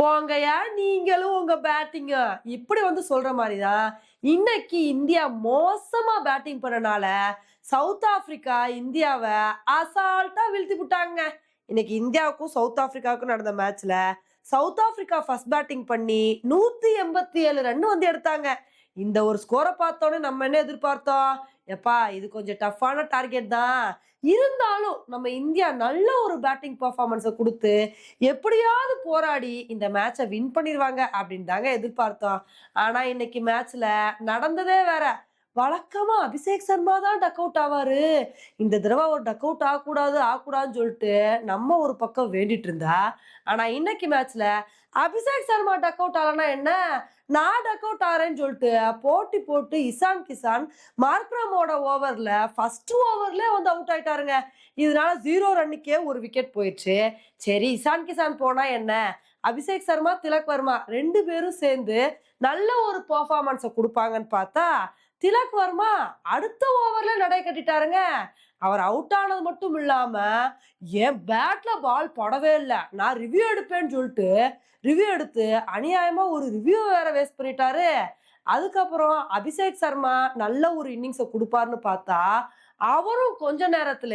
போங்கயா நீங்களும் உங்க பேட்டிங்க இப்படி சொல்ற மாதிரிதான். இன்னைக்கு இந்தியா மோசமா பேட்டிங் பண்ணனால சவுத் ஆப்பிரிக்கா இந்தியாவை அசால்ட்டா வீழ்த்தி விட்டாங்க. இன்னைக்கு இந்தியாவுக்கும் சவுத் ஆப்பிரிக்காவுக்கும் நடந்த மேட்ச்ல சவுத் ஆப்பிரிக்கா ஃபர்ஸ்ட் பேட்டிங் பண்ணி 187 ரன் எடுத்தாங்க. இந்த ஒரு ஸ்கோரை பார்த்தோன்னே நம்ம என்ன எதிர்பார்த்தோம்? எப்பா இது கொஞ்சம் டஃப்பான டார்கெட் தான், இருந்தாலும் நம்ம இந்தியா நல்ல ஒரு பேட்டிங் பெர்ஃபார்மன்ஸை கொடுத்து எப்படியாவது போராடி இந்த மேட்சை வின் பண்ணிடுவாங்க அப்படின்னு தாங்க எதிர்பார்த்தோம். ஆனா இன்னைக்கு மேட்ச்ல நடந்ததே வேற. வழக்கமா அபிஷேக் சர்மா தான் டக் அவுட் ஆவாரு. இந்த தடவை ஒரு டக் அவுட் ஆகக்கூடாதுன்னு சொல்லிட்டு நம்ம ஒரு பக்கம் வேண்டிட்டு இருந்தா, ஆனா இன்னைக்கு மேட்ச்ல அபிஷேக் சர்மா டக் அவுட் ஆகலன்னா என்ன, நான் டக் அவுட் ஆறேன்னு சொல்லிட்டு போட்டி போட்டு இசான் கிசான் மார்க்ரமோட ஓவர்ல ஃபர்ஸ்ட் ஓவர்ல அவுட் ஆயிட்டாருங்க. இதனால 0 ரன்னுக்கே ஒரு விக்கெட் போயிடுச்சு. சரி இசான் கிசான் போனா என்ன, அபிஷேக் சர்மா திலக் வர்மா 2 பேரும் சேர்ந்து நல்ல ஒரு பெர்ஃபார்மன்ஸை கொடுப்பாங்கன்னு பார்த்தா, திலக் வர்மா அடுத்த ஓவர்ல நடை கட்டிட்டாருங்க. அவர் அவுட் ஆனது மட்டும் இல்லாம என் பேட்ல பால் படவே இல்லை, நான் ரிவ்யூ எடுப்பேன்னு சொல்லிட்டு ரிவ்யூ எடுத்து அநியாயமா ஒரு ரிவ்யூ வேற வேஸ்ட் பண்ணிட்டாரு. அதுக்கப்புறம் அபிஷேக் சர்மா நல்ல ஒரு இன்னிங்ஸை கொடுப்பாருன்னு பார்த்தா, அவரும் கொஞ்ச நேரத்துல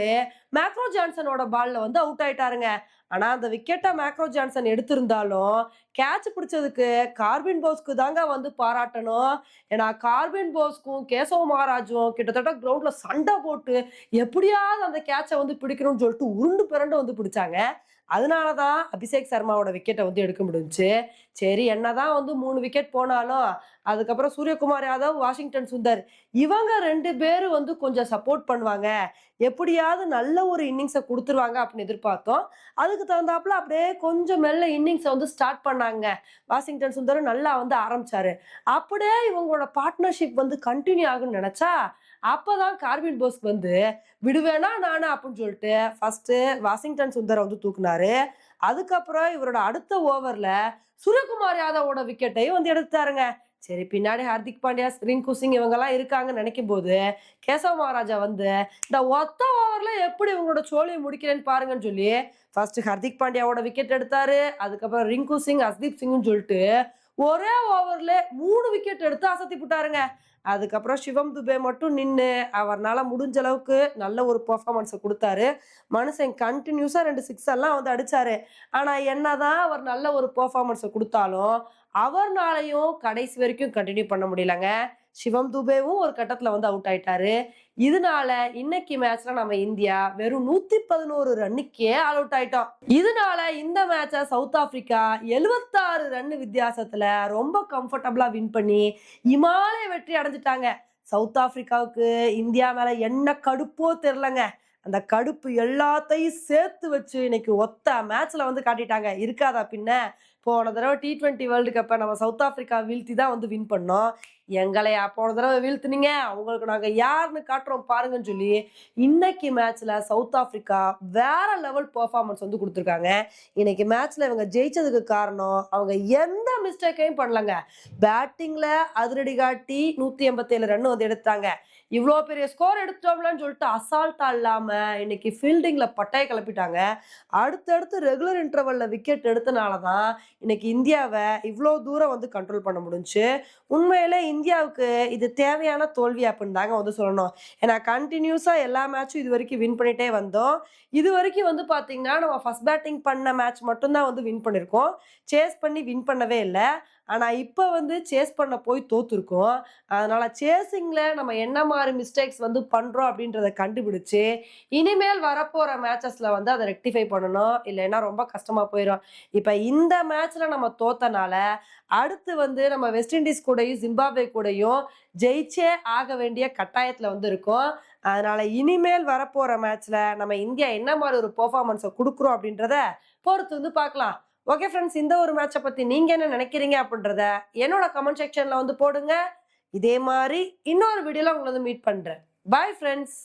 மேக்ரோ ஜான்சனோட பால்ல அவுட் ஆயிட்டாருங்க. ஆனா அந்த விக்கெட்டை மேக்ரோ ஜான்சன் எடுத்திருந்தாலும் கேட்ச் பிடிச்சதுக்கு கார்பின் போஸ்க்கு தாங்க பாராட்டணும். ஏன்னா கார்பின் போஸ்க்கும் கேசவ மகாராஜும் கிட்டத்தட்ட கிரவுண்ட்ல சண்டை போட்டு எப்படியாவது அந்த கேட்சை பிடிக்கணும்னு சொல்லிட்டு உருண்டு பிறண்டு பிடிச்சாங்க. அதனாலதான் அபிஷேக் சர்மாவோட விக்கெட்டை எடுக்க முடிஞ்சுச்சு. சரி என்னதான் 3 விக்கெட் போனாலும் அதுக்கப்புறம் சூரியகுமார் யாதவ், வாஷிங்டன் சுந்தர் இவங்க 2 பேரும் கொஞ்சம் சப்போர்ட் பண்ணுவாங்க, எப்படியாவது நல்ல ஒரு இன்னிங்ஸை கொடுத்துருவாங்க அப்படின்னு எதிர்பார்த்தோம். அதுக்கு தகுந்தாப்புல அப்படியே கொஞ்சம் மெல்ல இன்னிங்ஸை ஸ்டார்ட் பண்ணாங்க. வாஷிங்டன் சுந்தரும் நல்லா ஆரம்பிச்சாரு. அப்படியே இவங்களோட பார்ட்னர்ஷிப் கண்டினியூ ஆகுன்னு நினைச்சா, அப்பதான் கார்பின் போஸ் விடுவேனா நானா அப்படின்னு சொல்லிட்டு ஃபர்ஸ்ட் வாஷிங்டன் சுந்தரை தூக்குனாரு. அதுக்கப்புறம் இவரோட அடுத்த ஓவர்ல சூரியகுமார் யாதவோட விக்கெட்டையும் எடுத்தாருங்க. சரி பின்னாடி ஹார்திக் பாண்டியா, ரிங்கு சிங் இவங்க எல்லாம் இருக்காங்கன்னு நினைக்கும் போது கேசவ மகாராஜா இந்த ஒத்த ஓவர்ல எப்படி இவங்களோட சோழியை முடிக்கிறேன்னு பாருங்கன்னு சொல்லி ஃபர்ஸ்ட் ஹார்திக் பாண்டியாவோட விக்கெட் எடுத்தாரு. அதுக்கப்புறம் ரிங்கு சிங், ஹர்தீப் சிங்னு சொல்லிட்டு ஒரே ஓவர்ல 3 விக்கெட் எடுத்து அசத்தி போட்டாருங்க. அதுக்கப்புறம் சிவம் துபே மட்டும் நின்று அவர்னால முடிஞ்ச அளவுக்கு நல்ல ஒரு பெர்ஃபார்மன்ஸை கொடுத்தாரு. மனுஷன் கண்டினியூஸா 2 சிக்ஸ் எல்லாம் அடிச்சாரு. ஆனா என்னதான் அவர் நல்ல ஒரு பெர்ஃபார்மன்ஸை கொடுத்தாலும் அவர்னாலையும் கடைசி வரைக்கும் கண்டினியூ பண்ண முடியலங்க. சிவம் துபேவும் ஒரு கட்டத்துல அவுட் ஆயிட்டாரு. இதனால இன்னைக்கு மேட்ச்ல நம்ம இந்தியா வெறும் 111 ரன்னுக்கே ஆல் அவுட் ஆயிட்டோம். இதனால இந்த மேட்ச சவுத் ஆப்பிரிக்கா 76 ரன் வித்தியாசத்துல ரொம்ப கம்ஃபர்டபுளா வின் பண்ணி இமாலய வெற்றி அடைஞ்சிட்டாங்க. சவுத் ஆப்பிரிக்காவுக்கு இந்தியா மேல என்ன கடுப்போ தெரியலங்க. அந்த கடுப்பு எல்லாத்தையும் சேர்த்து வச்சு இன்னைக்கு ஒத்த மேட்ச்ல காட்டிட்டாங்க. இருக்காதா பின்ன? போன தடவை T20 வேர்ல்டு கப்பை நம்ம சவுத் ஆப்பிரிக்கா வீழ்த்தி தான் வின் பண்ணோம். எங்களையா போன தடவை வீழ்த்துனீங்க, அவங்களுக்கு நாங்க யாருன்னு காட்டுறோம் பாருங்கன்னு சொல்லி இன்னைக்கு மேட்ச்ல சவுத் ஆப்பிரிக்கா வேற லெவல் பெர்ஃபார்மன்ஸ் கொடுத்துருக்காங்க. இன்னைக்கு மேட்ச்ல இவங்க ஜெயிச்சதுக்கு காரணம் அவங்க எந்த மிஸ்டேக்கையும் பண்ணலங்க. பேட்டிங்ல அதிரடி காட்டி 187 ரன் எடுத்தாங்க. இவ்வளோ பெரிய ஸ்கோர் எடுத்துட்டோம்லன்னு சொல்லிட்டு அசால்ட்டா இல்லாம இன்னைக்கு ஃபீல்டிங்ல பட்டையை கிளப்பிட்டாங்க. அடுத்தடுத்து ரெகுலர் இன்டர்வல்ல விக்கெட் எடுத்தனாலதான் இன்னைக்கு இந்தியாவை இவ்வளோ தூரம் கண்ட்ரோல் பண்ண முடிஞ்சுச்சு. உண்மையிலே இந்தியாவுக்கு இது தேவையான தோல்வி அப்படின்னு தாங்க சொல்லணும். ஏன்னா கண்டினியூஸா எல்லா மேட்சும் இது வரைக்கும் வின் பண்ணிட்டே வந்தோம். இது வரைக்கும் பாத்தீங்கன்னா நம்ம ஃபர்ஸ்ட் பேட்டிங் பண்ண மேட்ச் மட்டும்தான் வின் பண்ணிருக்கோம். சேஸ் பண்ணி வின் பண்ணவே இல்லை. ஆனா இப்ப சேஸ் பண்ண போய் தோத்துருக்கோம். அதனால சேசிங்ல நம்ம என்ன மாதிரி மிஸ்டேக்ஸ் பண்றோம் அப்படின்றத கண்டுபிடிச்சு இனிமேல் வரப்போற மேட்சஸ்ல அதை ரெக்டிஃபை பண்ணணும். இல்லைன்னா ரொம்ப கஷ்டமா போயிடும். இப்ப இந்த மேட்ச்ல நம்ம தோத்தனால அடுத்து நம்ம வெஸ்ட் இண்டீஸ் கூடயும் ஜிம்பாப்வே கூடயும் ஜெயிச்சே ஆக வேண்டிய கட்டாயத்துல இருக்கோம். அதனால இனிமேல் வரப்போற மேட்ச்ல நம்ம இந்தியா என்ன மாதிரி ஒரு பெர்ஃபார்மன்ஸை கொடுக்குறோம் அப்படின்றத பொறுத்து பார்க்கலாம். ஓகே ஃப்ரெண்ட்ஸ், இந்த ஒரு மேட்சை பத்தி நீங்க என்ன நினைக்கிறீங்க அப்படின்றத என்னோட கமெண்ட் செக்ஷன்ல போடுங்க. இதே மாதிரி இன்னொரு வீடியோல உங்களை மீட் பண்றேன். Bye friends.